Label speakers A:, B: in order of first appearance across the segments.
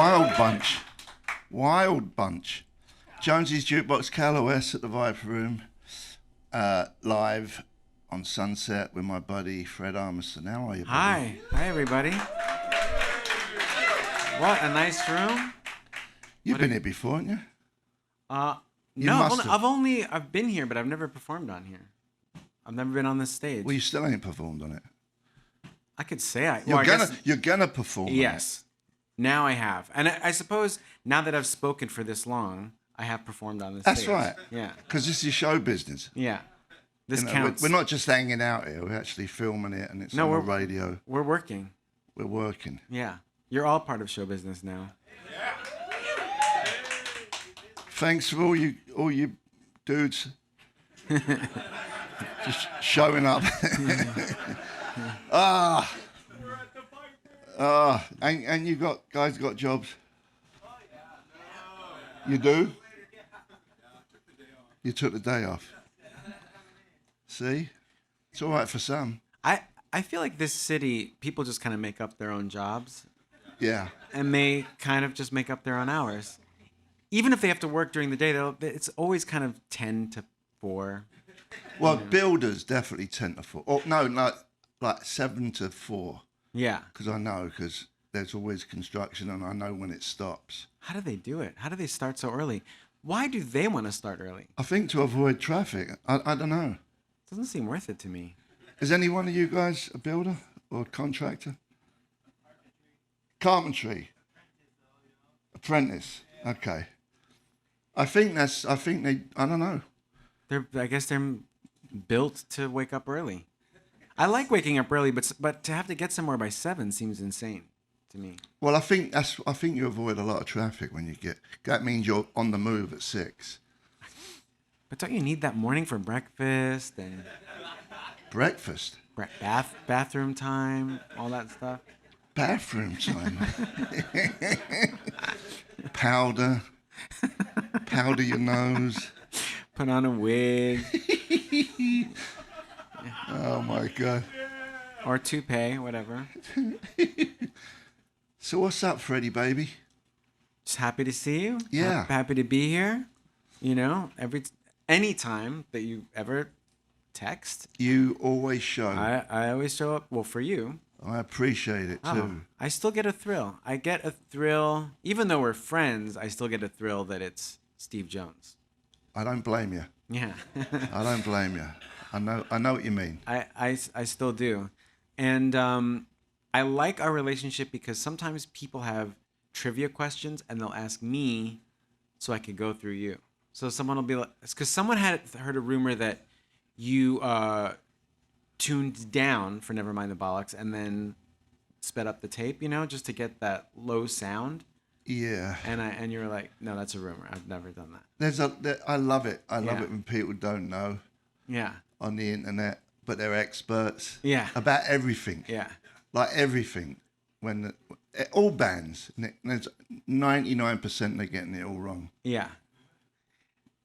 A: wild bunch. Wild bunch. Jonesy's Jukebox, KLOS at the Viper Room, live on Sunset with my buddy Fred Armisen. How are you, buddy?
B: Hi everybody. What a nice room.
A: You've been here before, haven't you?
B: No, I've been here, but I've never performed on here. I've never been on this stage.
A: Well, you still ain't performed on it.
B: I could say
A: You're gonna perform.
B: Yes. Now I have, and I suppose now that I've spoken for this long, I have performed on this stage.
A: That's right.
B: Yeah.
A: Because this is show business.
B: Yeah. This counts.
A: We're not just hanging out here. We're actually filming it, and it's on the radio.
B: We're working.
A: We're working.
B: Yeah. You're all part of show business now.
A: Thanks for all you dudes just showing up. And you guys got jobs? You do? You took the day off. See? It's all right for some.
B: I feel like this city, people just kind of make up their own jobs.
A: Yeah.
B: And they kind of just make up their own hours. Even if they have to work during the day, it's always kind of 10 to 4.
A: Well, builders definitely 10 to 4. Or, no, like 7 to 4.
B: Yeah.
A: Because there's always construction and I know when it stops.
B: How do they do it? How do they start so early? Why do they want to start early?
A: I think to avoid traffic. I don't know.
B: Doesn't seem worth it to me.
A: Is any one of you guys a builder or a contractor? Carpentry. Apprentice. Okay. I don't know.
B: I guess they're built to wake up early. I like waking up early, but to have to get somewhere by 7 seems insane to me.
A: Well, I think you avoid a lot of traffic when you get. That means you're on the move at 6.
B: But don't you need that morning for breakfast and
A: breakfast?
B: Bathroom time, all that stuff.
A: Bathroom time. Powder your nose.
B: Put on a wig.
A: Oh my God.
B: Or toupee, whatever.
A: So what's up, Freddie, baby?
B: Just happy to see you.
A: Yeah.
B: Happy to be here. You know, any time that you ever text.
A: You always show.
B: I always show up. Well, for you.
A: I appreciate it too.
B: I still get a thrill. I get a thrill, even though we're friends. I still get a thrill that it's Steve Jones.
A: I don't blame you.
B: Yeah.
A: I don't blame you. I know what you mean.
B: I still do, and I like our relationship because sometimes people have trivia questions and they'll ask me, so I could go through you. So someone will be like, because someone had heard a rumor that you tuned down for Nevermind the Bollocks and then sped up the tape, just to get that low sound.
A: Yeah.
B: And you were like, no, that's a rumor. I've never done that.
A: I love it. I love it when people don't know.
B: Yeah.
A: On the internet, but they're experts.
B: Yeah.
A: About everything.
B: Yeah.
A: Like everything. All bands, there's 99% they're getting it all wrong.
B: Yeah.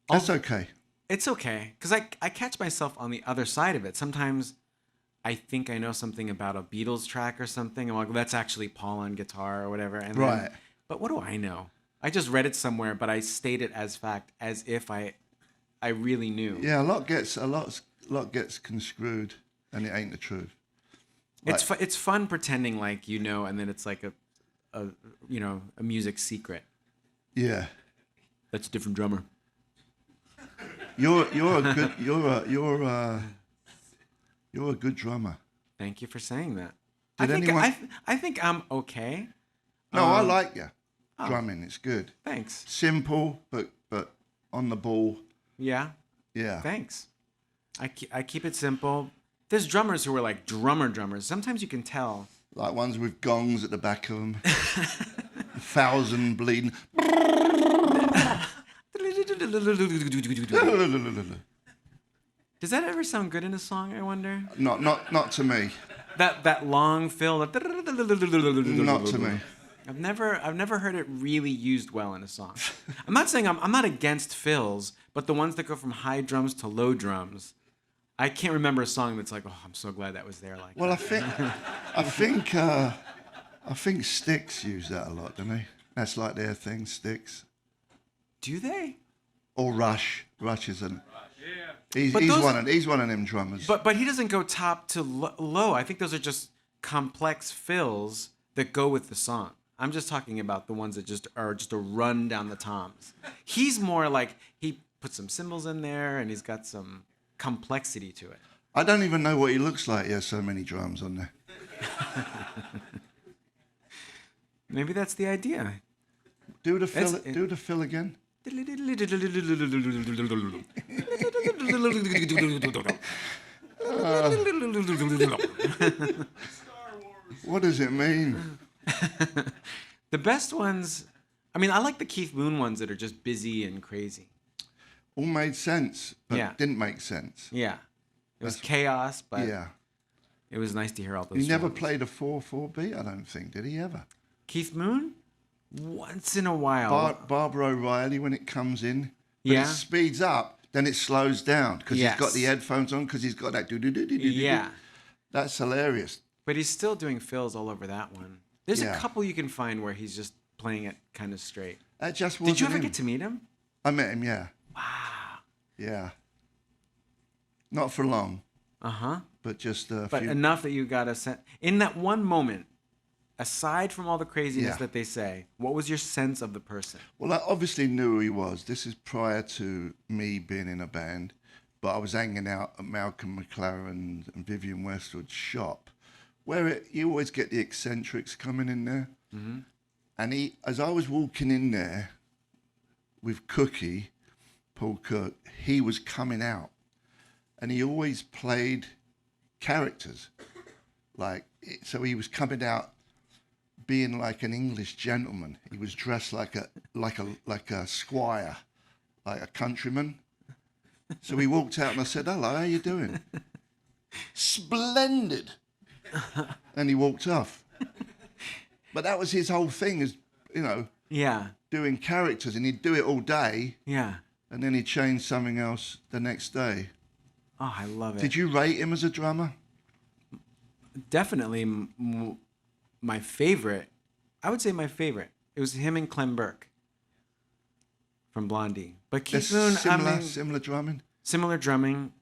A: That's okay.
B: It's okay, because I catch myself on the other side of it. Sometimes I think I know something about a Beatles track or something. I'm like, well, that's actually Paul on guitar or whatever. And
A: right.
B: Then, but what do I know? I just read it somewhere, but I state it as fact, as if I really knew.
A: Yeah, a lot gets construed, and it ain't the truth. Like,
B: it's fun pretending like and then it's like a music secret.
A: Yeah.
B: That's a different drummer.
A: You're a good drummer.
B: Thank you for saying that. I think I'm okay.
A: No, I like you. Drumming, it's good.
B: Thanks.
A: Simple, but on the ball.
B: Yeah.
A: Yeah.
B: Thanks. I keep it simple. There's drummers who are like drummers. Sometimes you can tell.
A: Like ones with gongs at the back of them. 1,000 bleeding.
B: Does that ever sound good in a song, I wonder?
A: Not to me.
B: That long fill.
A: Not to me.
B: I've never heard it really used well in a song. I'm not saying I'm not against fills, but the ones that go from high drums to low drums, I can't remember a song that's like, oh, I'm so glad that was there. Like,
A: well, I think Styx use that a lot, don't they? That's like their thing, Styx.
B: Do they?
A: Or Rush. Rush is an...
C: Yeah.
A: He's one of them drummers.
B: But he doesn't go top to low. I think those are just complex fills that go with the song. I'm just talking about the ones that just are just a run down the toms. He's more like he put some cymbals in there and he's got some complexity to it.
A: I don't even know what he looks like. He has so many drums on there.
B: Maybe that's the idea.
A: Do the fill again. What does it mean?
B: The best ones, I mean, I like the Keith Moon ones that are just busy and crazy.
A: All made sense, but
B: Yeah.
A: didn't make sense.
B: Yeah. It was chaos, but
A: Yeah.
B: it was nice to hear all those
A: He never
B: drums.
A: played a 4/4 beat, I don't think. Did he ever?
B: Keith Moon? Once in a while.
A: Barbara O'Reilly, when it comes in, but
B: Yeah.
A: it speeds up, then it slows down because he's got
B: Yes.
A: the headphones on because he's got that do-do-do-do-do-do.
B: Yeah.
A: That's hilarious.
B: But he's still doing fills all over that one. There's
A: Yeah.
B: a couple you can find where he's just playing it kind of straight.
A: That just wasn't
B: Did you ever
A: him.
B: get to meet him?
A: I met him, yeah.
B: Wow.
A: Yeah. Not for long,
B: Uh-huh.
A: but just a
B: But
A: few.
B: enough that you got a sense. In that one moment, aside from all the craziness
A: Yeah.
B: that they say, what was your sense of the person?
A: Well, I obviously knew who he was. This is prior to me being in a band, but I was hanging out at Malcolm McLaren and Vivian Westwood's shop, where you always get the eccentrics coming in there.
B: Mm-hmm.
A: And as I was walking in there with Cookie, Paul Cook, he was coming out, and he always played characters, so he was coming out being like an English gentleman. He was dressed like a squire, like a countryman. So he walked out and I said, "Hello, how you doing?" "Splendid." And he walked off. But that was his whole thing, is,
B: Yeah.
A: doing characters, and he'd do it all day,
B: Yeah.
A: and then he'd change something else the next day.
B: Oh, I love it.
A: Did you rate him as a drummer?
B: Definitely my favorite. I would say my favorite. It was him and Clem Burke from Blondie. But Keith Moon,
A: Similar drumming?
B: similar drumming.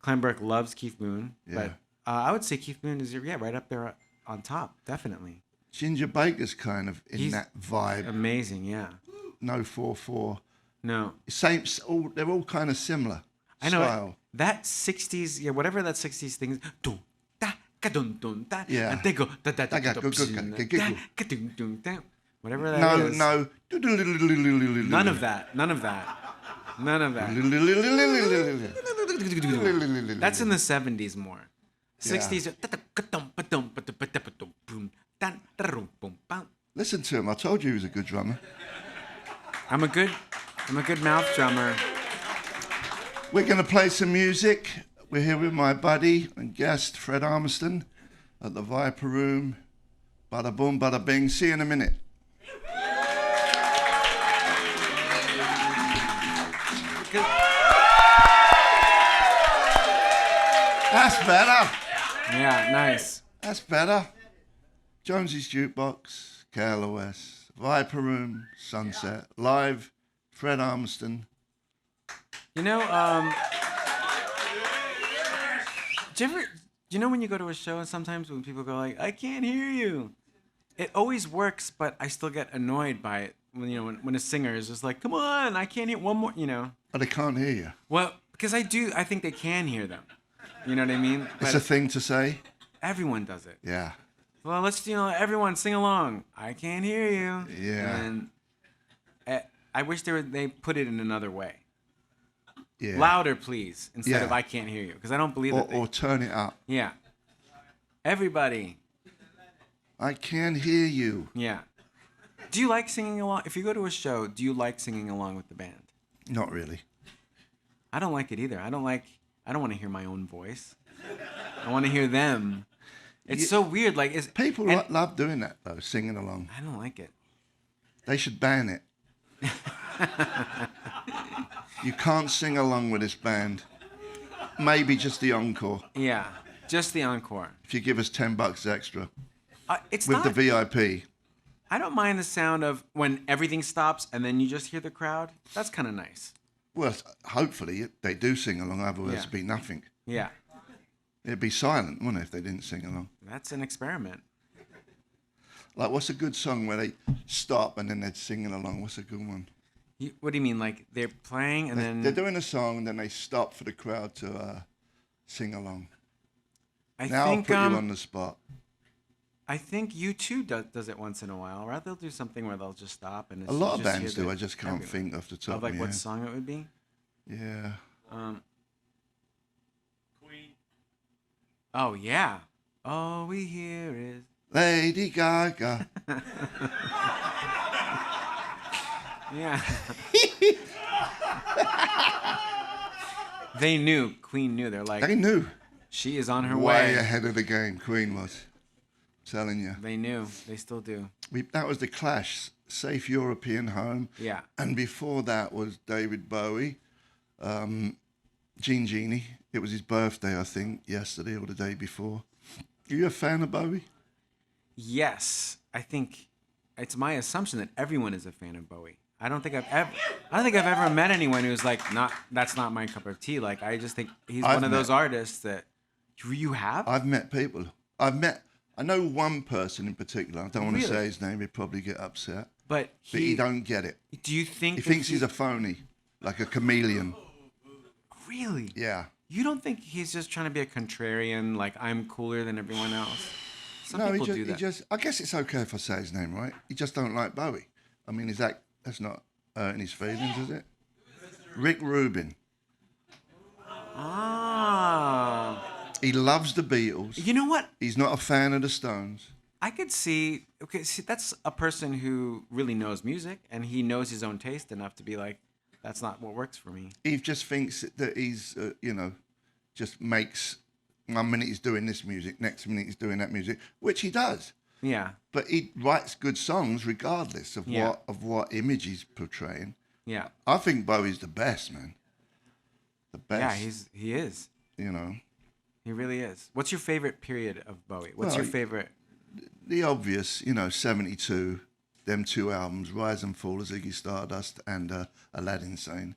B: Clem Burke loves Keith Moon.
A: Yeah.
B: But I would say Keith Moon is right up there on top, definitely.
A: Ginger Baker's kind of in
B: He's
A: that vibe.
B: Amazing, yeah.
A: No 4/4.
B: No.
A: Same. They're all kind of similar.
B: I know
A: style.
B: that 60s, whatever that 60s thing is. Dun, da, ka, dun, dun, da,
A: Yeah.
B: and they go, da, da, da, da,
A: Go,
B: pshin,
A: go,
B: da,
A: go.
B: ka, dun, dun, da. Whatever that
A: No,
B: is.
A: no.
B: None of that. None of that. None of that. That's in the 70s more. 60s.
A: Listen to him. I told you he was a good drummer.
B: I'm a good mouth drummer.
A: We're going to play some music. We're here with my buddy and guest, Fred Armisen, at the Viper Room. Bada boom, bada bing. See you in a minute. That's better.
B: Yeah, nice.
A: That's better. Jonesy's Jukebox, KLOS, Viper Room, Sunset, live, Fred Armisen.
B: Do you know when you go to a show and sometimes when people go like, I can't hear you, it always works, but I still get annoyed by it when a singer is just like, come on, I can't hear one more,
A: But I can't hear you.
B: Well, because I think they can hear them. You know what I mean?
A: It's
B: But
A: a thing to say.
B: everyone does it.
A: Yeah.
B: Well, let's, everyone sing along. I can't hear you.
A: Yeah.
B: And I wish they put it in another way.
A: Yeah.
B: Louder, please, instead
A: Yeah.
B: of I can't hear you. Because I don't believe that.
A: Or turn it up.
B: Yeah. Everybody.
A: I can't hear you.
B: Yeah. Do you like singing along? If you go to a show, do you like singing along with the band?
A: Not really.
B: I don't like it either. I don't want to hear my own voice. I want to hear them. It's so weird. Like,
A: People love doing that, though, singing along.
B: I don't like it.
A: They should ban it. You can't sing along with this band. Maybe just the encore.
B: Yeah. Just the encore.
A: If you give us $10 extra
B: It's
A: with
B: not.
A: the VIP.
B: I don't mind the sound of when everything stops and then you just hear the crowd. That's kind of nice.
A: Well, hopefully they do sing along, otherwise
B: Yeah.
A: it'd be nothing.
B: Yeah.
A: It'd be silent, wouldn't it, if they didn't sing along?
B: That's an experiment.
A: Like, what's a good song where they stop and then they're singing along? What's a good one?
B: What do you mean? Like they're playing and then
A: They're doing a song and then they stop for the crowd to sing along.
B: I
A: Now
B: think
A: I'll put you on the spot.
B: I think U2 does it once in a while, right? They'll do something where they'll just stop and it's,
A: A lot of
B: you just
A: bands
B: hear
A: do.
B: the-
A: I just can't
B: everything.
A: think off the top
B: Of like
A: of my
B: what
A: head.
B: song it would be.
A: Yeah.
C: Queen.
B: Oh yeah. All we hear is.
A: Lady Gaga.
B: Yeah. They knew. Queen knew. They're like,
A: They knew.
B: she is on her
A: Way
B: way.
A: ahead of the game, Queen was. Telling you.
B: They knew. They still do.
A: That was the Clash, Safe European Home.
B: Yeah.
A: And before that was David Bowie, Gene Genie. It was his birthday, I think, yesterday or the day before. Are you a fan of Bowie?
B: Yes, I think it's my assumption that everyone is a fan of Bowie. I don't think I've ever met anyone who's like, that's not my cup of tea. Like, I just think he's one of those artists that you have.
A: I've met people. I know one person in particular. I don't want to
B: Really?
A: say his name. He'd probably get upset.
B: But
A: But he don't get it.
B: Do you think
A: He
B: that
A: thinks he's a phony, like a chameleon.
B: really?
A: Yeah.
B: You don't think he's just trying to be a contrarian? Like, I'm cooler than everyone else. Some
A: No,
B: people
A: he
B: do that.
A: just. I guess it's okay if I say his name, right? He just don't like Bowie. I mean, that's not hurting his feelings, is it? Rick Rubin.
B: Ah.
A: He loves the Beatles.
B: You know what?
A: He's not a fan of the Stones.
B: I could see. Okay, see, that's a person who really knows music and he knows his own taste enough to be like, that's not what works for me.
A: He just thinks that he's, just makes. 1 minute he's doing this music, next minute he's doing that music, which he does.
B: Yeah.
A: But he writes good songs regardless of
B: Yeah.
A: what image he's portraying.
B: Yeah.
A: I think Bowie's the best, man. The best.
B: Yeah, he is.
A: You know,
B: He really is. What's your favorite period of Bowie? What's
A: Well,
B: your favorite?
A: the obvious, 72, them two albums, Rise and Fall of Ziggy Stardust and Aladdin Sane.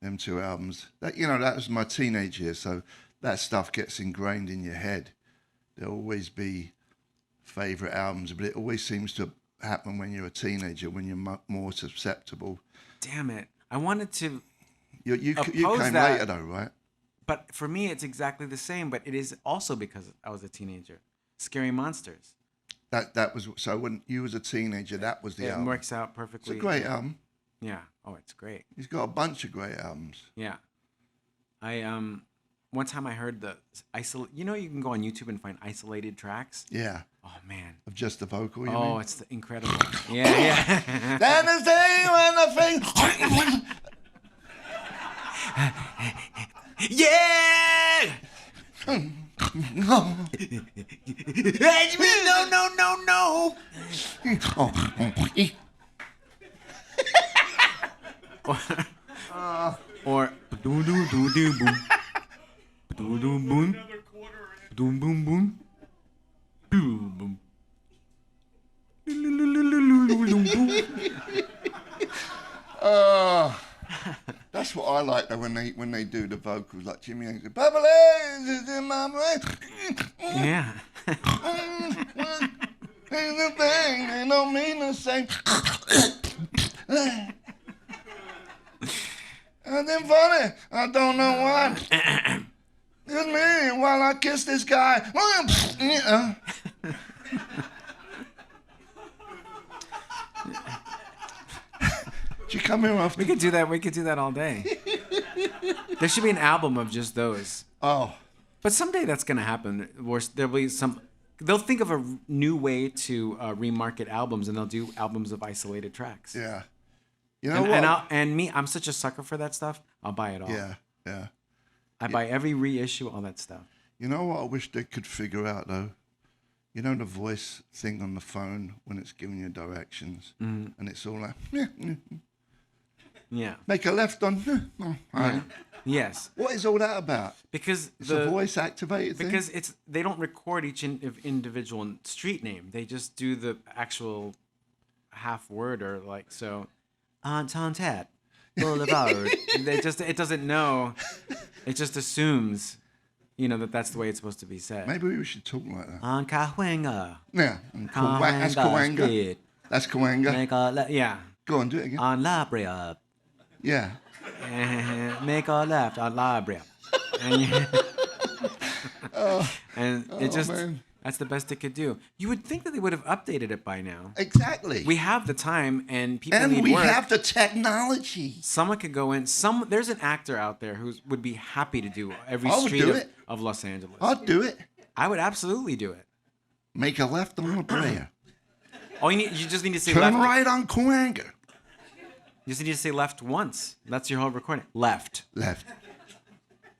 A: Them two albums. That was my teenage years, so that stuff gets ingrained in your head. There'll always be favorite albums, but it always seems to happen when you're a teenager, when you're more susceptible.
B: Damn it! I wanted to,
A: You
B: Oppose
A: came
B: that.
A: later though, right?
B: but for me, it's exactly the same. But it is also because I was a teenager. Scary Monsters.
A: That was so when you was a teenager. That was the
B: It
A: album.
B: works out
A: It's
B: perfectly.
A: a great album.
B: Yeah. Oh, it's great.
A: He's got a bunch of great albums.
B: Yeah. I one time I heard the you can go on YouTube and find isolated tracks.
A: Yeah,
B: Oh man.
A: of just the vocal. You
B: Oh,
A: mean?
B: it's incredible. Yeah, yeah.
A: Then the day when the thing.
B: Yeah! No, no. Or boom boom boom boom boom boom boom boom
C: Another quarter in.
B: boom boom boom boom
A: That's what I like though when they do the vocals like Jimmy Hendrix. Bubbly is in my brain.
B: Yeah.
A: The thing they don't mean the same. And then funny, I don't know why. It's me while I kiss this guy. Did you come here often?
B: We could do that. We could do that all day. There should be an album of just those.
A: Oh,
B: But someday that's gonna happen. Where there'll be some. They'll think of a new way to remarket albums, and they'll do albums of isolated tracks.
A: yeah. You know
B: And,
A: what?
B: I'm such a sucker for that stuff. I'll buy it all.
A: Yeah, yeah.
B: I buy every reissue, all that stuff.
A: You know what I wish they could figure out though? You know the voice thing on the phone when it's giving you directions, and it's all like,
B: Yeah.
A: make a left on. All right.
B: Yes.
A: What is all that about?
B: Because
A: It's a voice activated thing.
B: they don't record each individual street name. They just do the actual half word or like so. Entente Boulevard. It doesn't know. It just assumes, that's the way it's supposed to be said.
A: Maybe we should talk like that.
B: On Cahuenga.
A: Yeah. That's Cahuenga.
B: Street.
A: That's Cahuenga.
B: Yeah.
A: Go on, do it again.
B: On La Brea.
A: Yeah.
B: Make a left on La Brea. And it just,
A: man.
B: that's the best it could do. You would think that they would have updated it by now.
A: Exactly.
B: We have the time and people
A: and
B: need
A: we
B: work.
A: have the technology.
B: Someone could go in. There's an actor out there who would be happy to do every
A: I would
B: street
A: do it.
B: of Los Angeles.
A: I'd do it.
B: I would absolutely do it.
A: Make a left on La Brea.
B: You just need to say
A: Turn
B: left.
A: right on Cahuenga.
B: You just need to say left once. That's your whole recording. Left.
A: Left.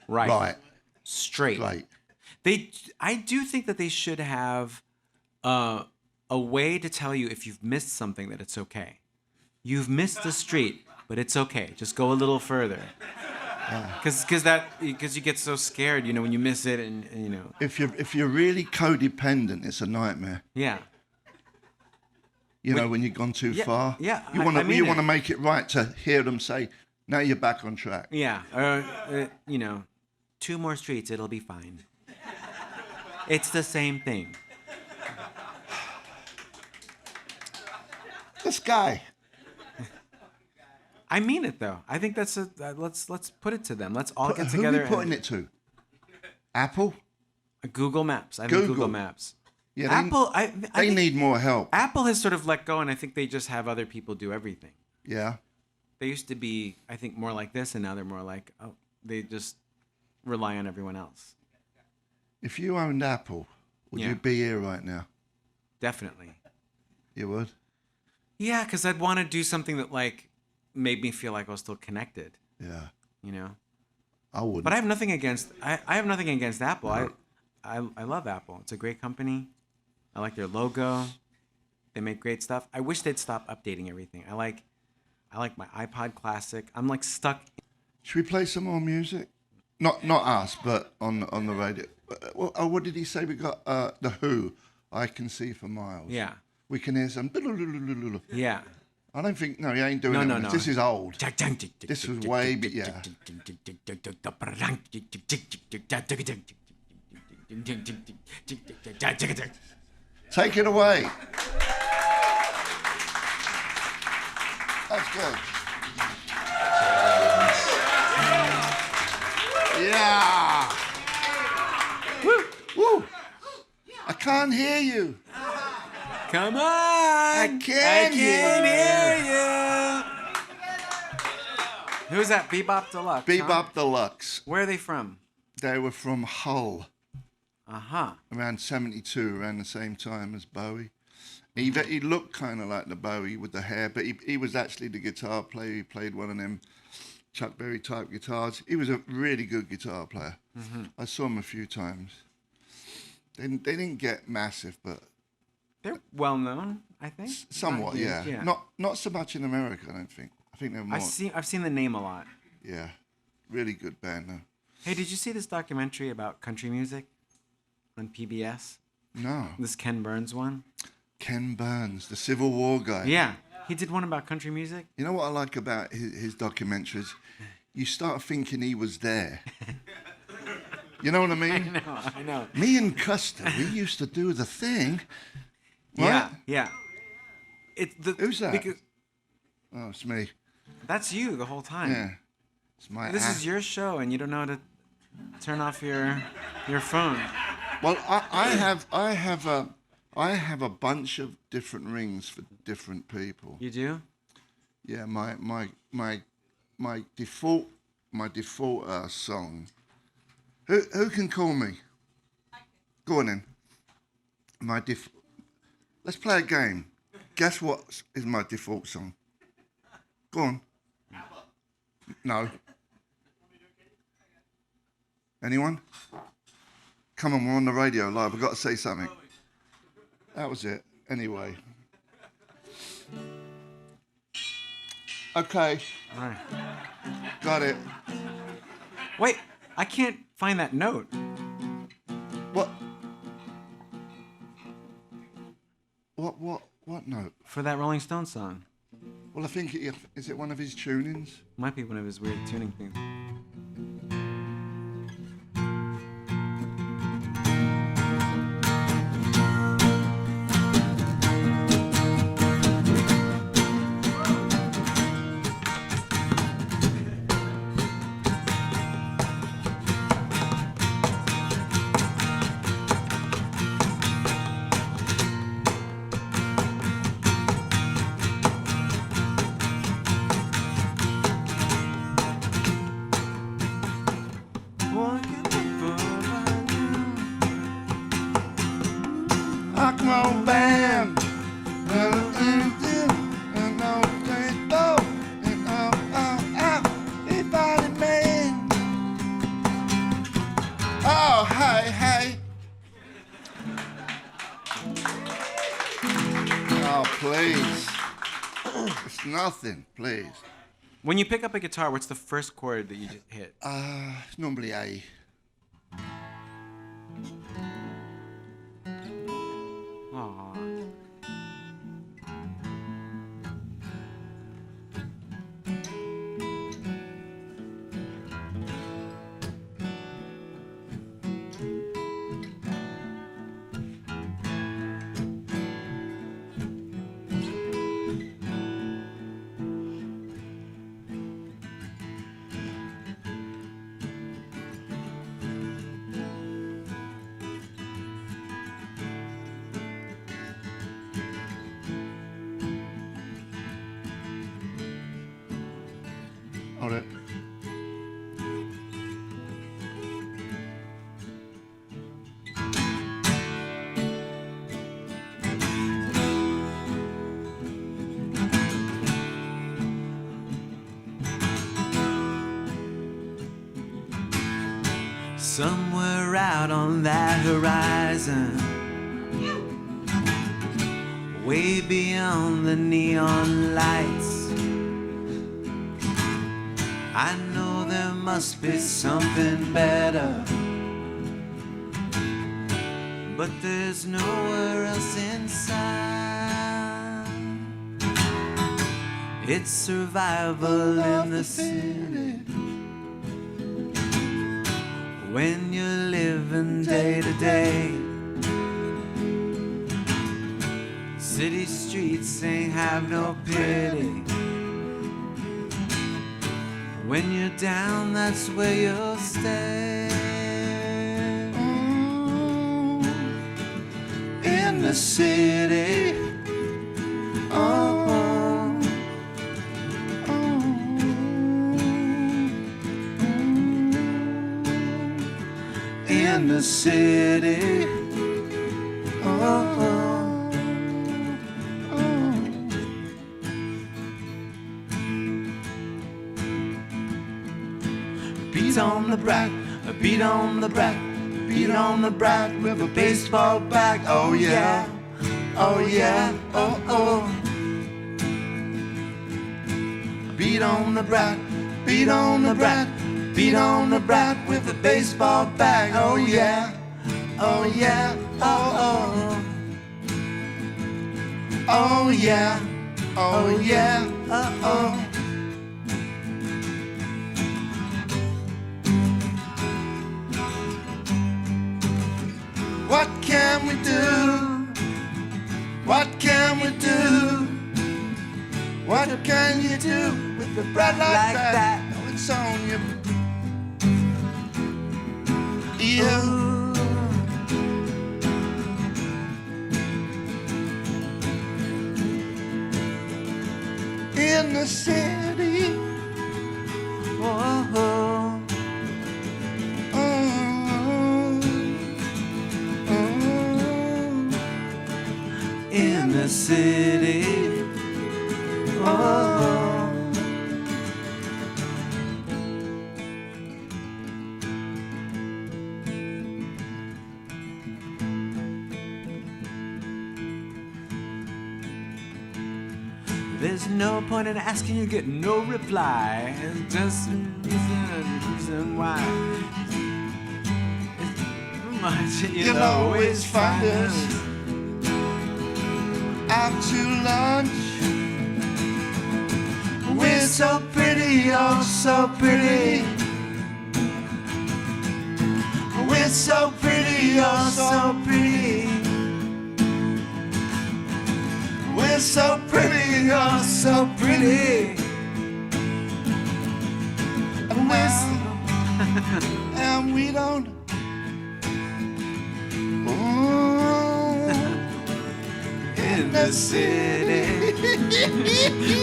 B: Right.
A: Right.
B: Straight.
A: Right.
B: I do think that they should have a way to tell you if you've missed something that it's okay. You've missed the street, but it's okay. Just go a little further. Because you get so scared, when you miss it, and.
A: If you're really codependent, it's a nightmare.
B: Yeah.
A: When you've gone too far.
B: Yeah.
A: You want to make it right to hear them say, "Now you're back on track."
B: Yeah. 2 more streets, it'll be fine. It's the same thing.
A: This guy.
B: I mean it though. I think that's let's put it to them. Let's all get
A: Who
B: together.
A: are we putting it to? Apple?
B: Google Maps. I think Google Maps.
A: Yeah,
B: Apple.
A: They need more help.
B: Apple has sort of let go, and I think they just have other people do everything.
A: Yeah.
B: They used to be, I think, more like this, and now they're more like, they just rely on everyone else.
A: If you owned Apple, would you be here right now?
B: Definitely.
A: You would?
B: Yeah, because I'd want to do something that made me feel like I was still connected.
A: Yeah.
B: I
A: wouldn't.
B: But I have nothing against. I have nothing against Apple. No. I love Apple. It's a great company. I like their logo. They make great stuff. I wish they'd stop updating everything. I like my iPod Classic. I'm stuck.
A: Should we play some more music? Not us, but on the radio. What did he say? We got the Who. I Can See for Miles.
B: Yeah.
A: We can hear some.
B: Yeah.
A: I don't think. No, he ain't doing it.
B: No.
A: This is old. This was way. Yeah. Take it away. That's good. Yeah. Woo. Woo. I can't hear you.
B: Come on.
A: I can't hear
B: you. Who's that? Bebop Deluxe.
A: Bebop Deluxe.
B: Where are they from?
A: They were from Hull.
B: Uh-huh.
A: Around 72, around the same time as Bowie. He looked kind of like the Bowie with the hair, but he was actually the guitar player. He played one of them Chuck Berry type guitars. He was a really good guitar player. Mm-hmm. I saw him a few times. They didn't get massive, but
B: they're well known, I think.
A: Somewhat, yeah. Not so much in America, I don't think. I think they're more.
B: I've seen the name a lot.
A: Yeah, really good band though.
B: Hey, did you see this documentary about country music on PBS?
A: No.
B: This Ken Burns one?
A: Ken Burns, the Civil War guy.
B: Yeah. He did one about country music.
A: You know what I like about his documentaries? You start thinking he was there. You know what I mean?
B: I know.
A: Me and Custer, we used to do the thing. Right?
B: Yeah.
A: Who's that? Oh, it's me. That's
B: you the whole time.
A: Yeah. It's my
B: This is your show, and you don't know how to turn off your phone.
A: Well, I have a bunch of different rings for different people.
B: You do?
A: Yeah, my default song. Who can call me? Go on then. Let's play a game. Guess what is my default song? Go on. No. Anyone? Come on, we're on the radio live. I've got to say something. That was it. Anyway. Okay.
B: All right.
A: Got it.
B: Wait, I can't find that note.
A: What? What note?
B: For that Rolling Stone song.
A: Well, I think is it one of his tunings?
B: Might be one of his weird tuning things.
A: Rock and roll band. Oh, hey, hey. Oh, please. It's nothing, please.
B: When you pick up a guitar, what's the first chord that you just hit?
A: It's normally A.
B: Aw.
A: All right.
B: Somewhere out on that horizon, way beyond the neon lights, I know there must be something better, but there's nowhere else in sight. It's survival in the city, when you're living day to day. City streets ain't have no pity. When you're down, that's where you'll stay. In the city. In the city. Beat on the brat, a beat on the brat, beat on the brat with a baseball bat. Oh yeah, oh yeah, oh oh. Beat on the brat, beat on the brat, beat on the brat with a baseball bat. Oh yeah, oh yeah, oh oh. Oh yeah, oh yeah, oh oh. What can we do? What can we do? What can you do with a brat like that? Oh, it's on you. You. In the city. Oh, oh. In the city. Oh. There's no point in asking, you get no reply. It's just a reason why. It's much you'll always find us
A: out to lunch. We're so pretty, oh so pretty. We're so pretty, oh so pretty. We're so pretty, oh so pretty. And we don't. Oh, in the city.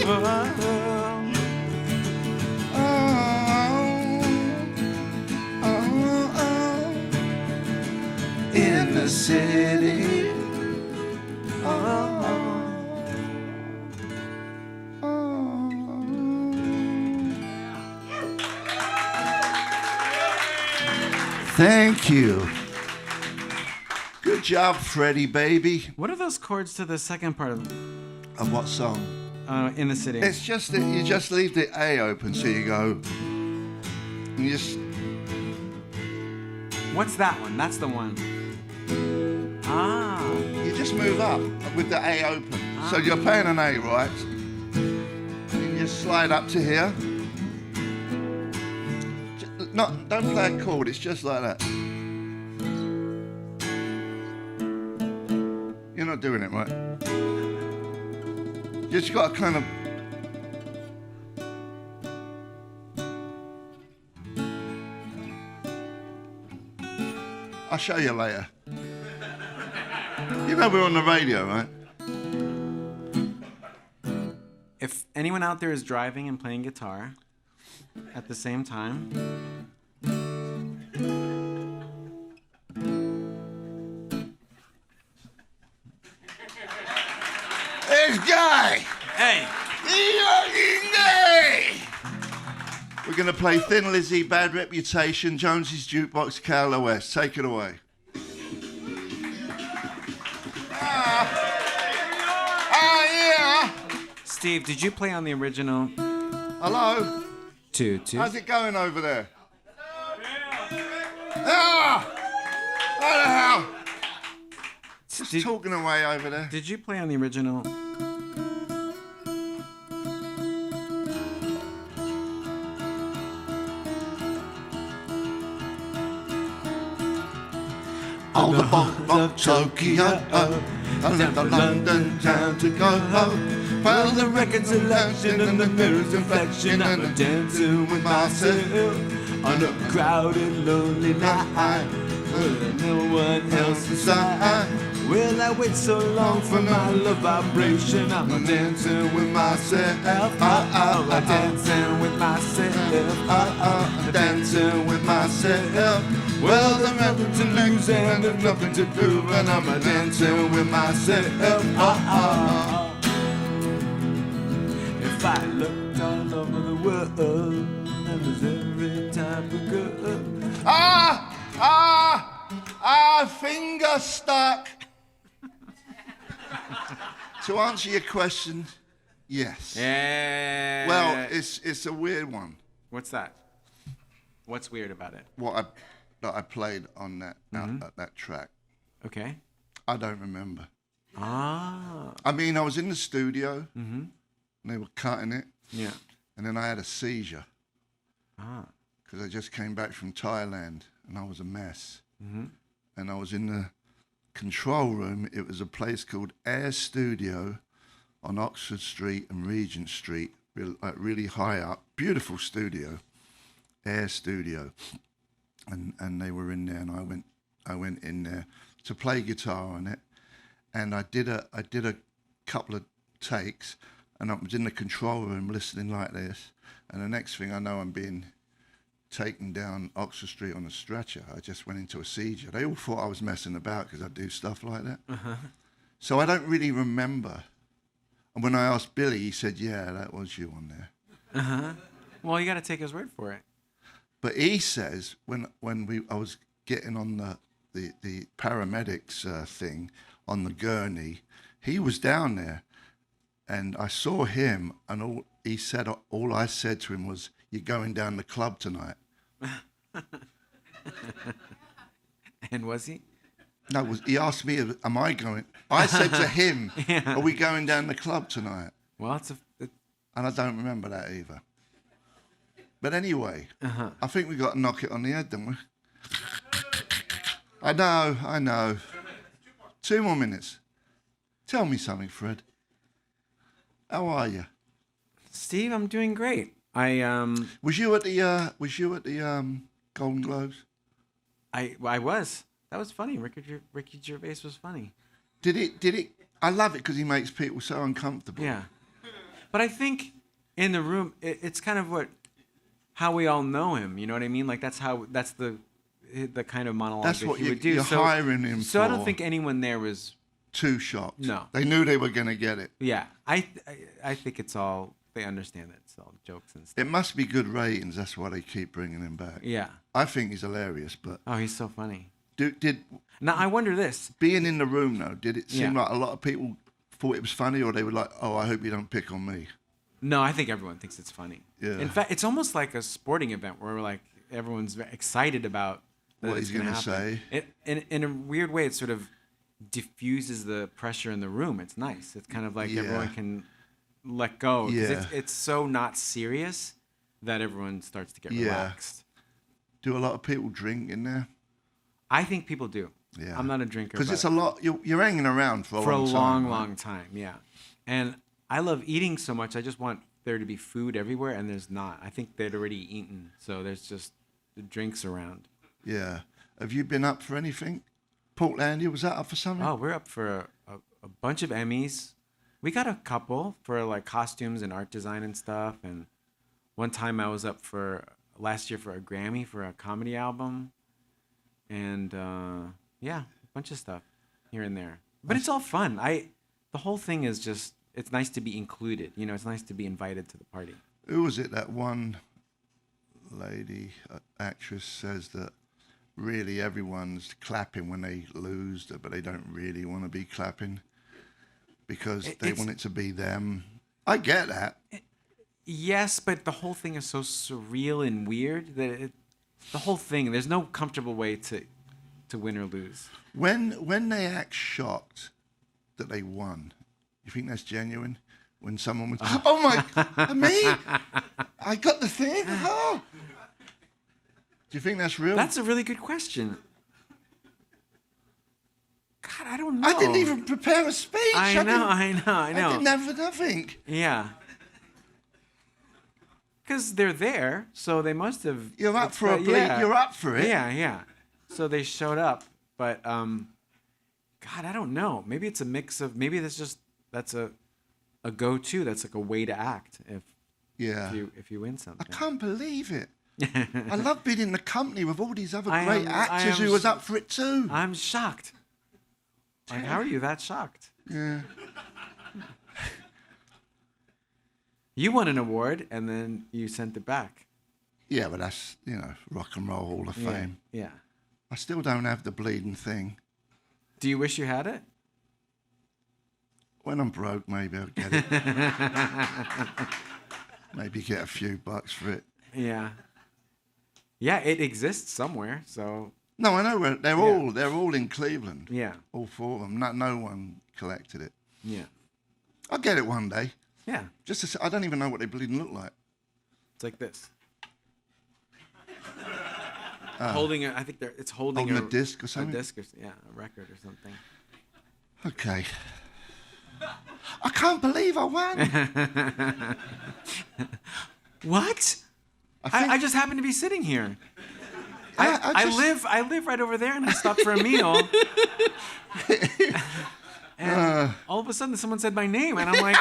A: Oh, in the city. Thank you. Good job, Freddie, baby.
B: What are those chords to the second part of
A: what song?
B: In the City?
A: It's just that you just leave the A open, so you go. And you just.
B: What's that one? That's the one. Ah.
A: You just move up with the A open. So you're playing an A, right? And you slide up to here. Don't play a chord, it's just like that. You're not doing it right. You just got to kind of. I'll show you later. You know we're on the radio, right?
B: If anyone out there is driving and playing guitar at the same time,
A: There's Guy!
B: hey,
A: We're going to play Thin Lizzy, Bad Reputation, Jonesy's Jukebox, KLOS. Take it away. Yeah.
B: Steve, did you play on the original?
A: Hello?
B: 2-2.
A: How's it going over there? Ah! What the hell? Just talking away over there.
B: Did you play on the original?
A: All the bomb of Tokyo, I left the London town to go home. Well, the records are lashing and the mirrors reflection. I'm dancing with myself on a crowded, lonely night with no one else inside. Will I wait so long for my love vibration? I'm dancing with myself. I'm dancing with myself. I'm dancing with myself. Well, there's nothing to lose and there's nothing to do, and I'm dancing with myself.
B: If I looked all over the world, and there's every type of girl.
A: Finger stuck. To answer your question, yes.
B: Yeah.
A: Well, it's a weird one.
B: What's that? What's weird about it?
A: That I played on that track.
B: Okay.
A: I don't remember.
B: Ah.
A: I mean, I was in the studio. Mm-hmm. And they were cutting it.
B: Yeah.
A: And then I had a seizure.
B: Ah.
A: Because I just came back from Thailand and I was a mess.
B: Mm-hmm.
A: And I was in the control room. It was a place called Air Studio on Oxford Street and Regent Street, really high up. Beautiful studio, Air Studio. And they were in there, and I went in there to play guitar on it, and I did a couple of takes, and I was in the control room listening like this, and the next thing I know, I'm being taken down Oxford Street on a stretcher. I just went into a seizure. They all thought I was messing about because I do stuff like that. Uh-huh. So I don't really remember. And when I asked Billy, he said, "Yeah, that was you on there."
B: Uh-huh. Well, you got to take his word for it.
A: But he says when I was getting on the paramedics thing on the gurney, he was down there, and I saw him, and all I said to him was, "You're going down the club tonight."
B: And was he?
A: No, he asked me, am I going? I said to him,
B: Yeah.
A: are we going down the club tonight?
B: Well,
A: And I don't remember that either. But anyway,
B: Uh-huh.
A: I think we got to knock it on the head, don't we? I know. 2 more minutes. Tell me something, Fred. How are you?
B: Steve, I'm doing great.
A: Was you at the Golden Globes?
B: I was. That was funny. Ricky Gervais was funny.
A: Did it? I love it because he makes people so uncomfortable.
B: Yeah. But I think in the room, it's kind of how we all know him. You know what I mean? Like that's the kind of monologue
A: That's
B: that
A: what
B: he would do.
A: you're hiring him
B: so
A: for.
B: I don't think anyone there was
A: Too shocked.
B: No.
A: They knew they were going to get it.
B: Yeah. I think it's all, they understand that it's all jokes and stuff.
A: It must be good ratings. That's why they keep bringing him back.
B: Yeah.
A: I think he's hilarious, but
B: Oh, he's so funny.
A: did
B: Now I wonder this.
A: being in the room though, did it seem
B: Yeah.
A: like a lot of people thought it was funny, or they were like, "Oh, I hope you don't pick on me"?
B: No, I think everyone thinks it's funny.
A: Yeah.
B: In fact, it's almost like a sporting event where like everyone's very excited about that
A: What
B: it's
A: he's
B: gonna
A: gonna
B: happen.
A: say.
B: In a weird way, it sort of diffuses the pressure in the room. It's nice. It's kind of like
A: Yeah.
B: everyone can let go. 'Cause
A: Yeah.
B: It's so not serious that everyone starts to get
A: Yeah.
B: relaxed.
A: Do a lot of people drink in there?
B: I think people do.
A: Yeah.
B: I'm not a drinker.
A: Because
B: but
A: it's a lot. You're hanging around for a
B: for
A: long
B: a
A: time.
B: long,
A: right?
B: long time. Yeah. And I love eating so much. I just want there to be food everywhere, and there's not. I think they'd already eaten, so there's just the drinks around.
A: Yeah. Have you been up for anything? Portlandia, was that up for something?
B: Oh, we're up for a bunch of Emmys. We got a couple for like costumes and art design and stuff. And one time I was up for last year for a Grammy for a comedy album. And yeah, a bunch of stuff here and there. But it's all fun. The whole thing is just, it's nice to be included. You know, it's nice to be invited to the party.
A: Who was it? That one lady, actress, says that really everyone's clapping when they lose, but they don't really want to be clapping because they want it to be them. I get that.
B: Yes, but the whole thing is so surreal and weird that the whole thing, there's no comfortable way to win or lose.
A: When they act shocked that they won, you think that's genuine? When someone was, oh my, me? I got the thing? Oh. Do you think that's real?
B: That's a really good question. God, I don't know.
A: I didn't even prepare a speech.
B: I know.
A: I didn't have nothing.
B: Yeah. Because they're there, so they must have.
A: You're up for a You're up for it.
B: Yeah. So they showed up, but God, I don't know. Maybe it's a mix of. Maybe that's a go-to. That's like a way to act if you win something.
A: I can't believe it. I love being in the company with all these other great
B: I
A: actors
B: am
A: who was up for it too.
B: I'm shocked. Like, how are you that shocked?
A: Yeah.
B: You won an award and then you sent it back.
A: Yeah, but that's, Rock and Roll Hall of Fame.
B: Yeah.
A: I still don't have the bleeding thing.
B: Do you wish you had it?
A: When I'm broke, maybe I'll get it. Maybe get a few bucks for it.
B: Yeah. Yeah, it exists somewhere, so.
A: No, I know they're all in Cleveland.
B: Yeah.
A: All 4 of them. No one collected it.
B: Yeah.
A: I'll get it one day.
B: Yeah.
A: I don't even know what they bleeding look like.
B: It's like this. Holding I think it's holding
A: a disc or something?
B: A disc or a record or something.
A: Okay. I can't believe I won.
B: What? I just happen to be sitting here. I live right over there, and I stopped for a meal. And all of a sudden, someone said my name, and I'm like,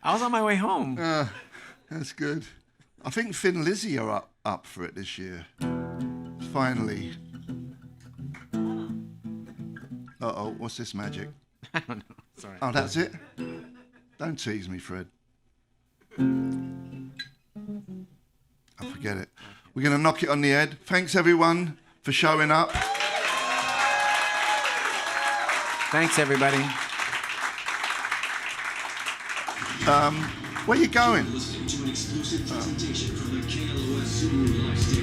B: I was on my way home.
A: That's good. I think Finn Lizzy are up for it this year. Finally. Uh-oh, what's this magic?
B: I don't know. Sorry.
A: Oh, that's it? Don't tease me, Fred. I forget it. We're going to knock it on the head. Thanks, everyone, for showing up.
B: Thanks, everybody.
A: Where you going?
C: Listening to an exclusive presentation from the KLOS Live Stage.